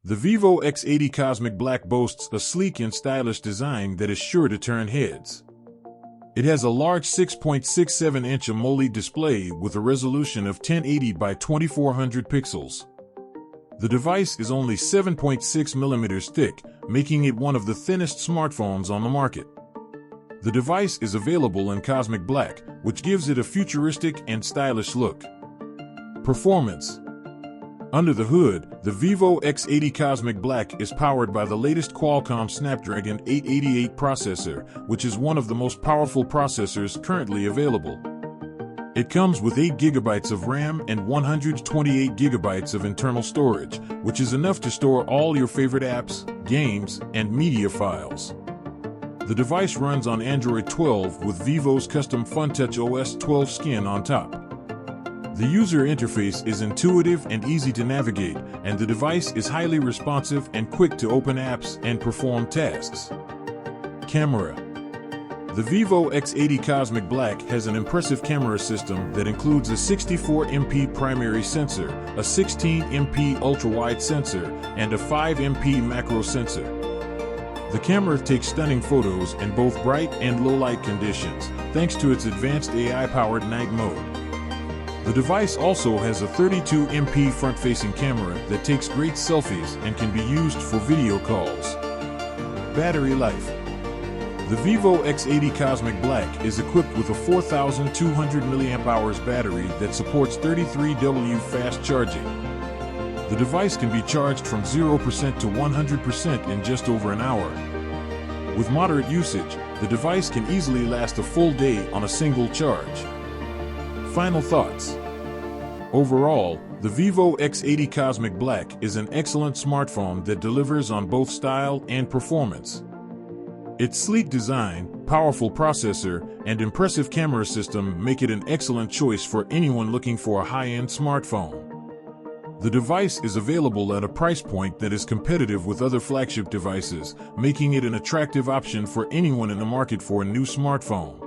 The Vivo X80 Cosmic Black boasts a sleek and stylish design that is sure to turn heads. It has a large 6.67-inch AMOLED display with a resolution of 1080 by 2400 pixels. The device is only 7.6 millimeters thick, making it one of the thinnest smartphones on the market. The device is available in Cosmic Black, which gives it a futuristic and stylish look. Performance. Under the hood, the Vivo X80 Cosmic Black is powered by the latest Qualcomm Snapdragon 888 processor, which is one of the most powerful processors currently available. It comes with 8 GB of RAM and 128 GB of internal storage, which is enough to store all your favorite apps, games, and media files. The device runs on Android 12 with Vivo's custom FunTouch OS 12 skin on top. The user interface is intuitive and easy to navigate, and the device is highly responsive and quick to open apps and perform tasks. Camera. The Vivo X80 Cosmic Black has an impressive camera system that includes a 64MP primary sensor, a 16MP ultra-wide sensor, and a 5MP macro sensor. The camera takes stunning photos in both bright and low light conditions, thanks to its advanced AI-powered night mode. The device also has a 32MP front-facing camera that takes great selfies and can be used for video calls. Battery life. The Vivo X80 Cosmic Black is equipped with a 4,200 mAh battery that supports 33W fast charging. The device can be charged from 0% to 100% in just over an hour. With moderate usage, the device can easily last a full day on a single charge. Final thoughts. Overall, the Vivo X80 Cosmic Black is an excellent smartphone that delivers on both style and performance. Its sleek design, powerful processor, and impressive camera system make it an excellent choice for anyone looking for a high-end smartphone. The device is available at a price point that is competitive with other flagship devices, making it an attractive option for anyone in the market for a new smartphone.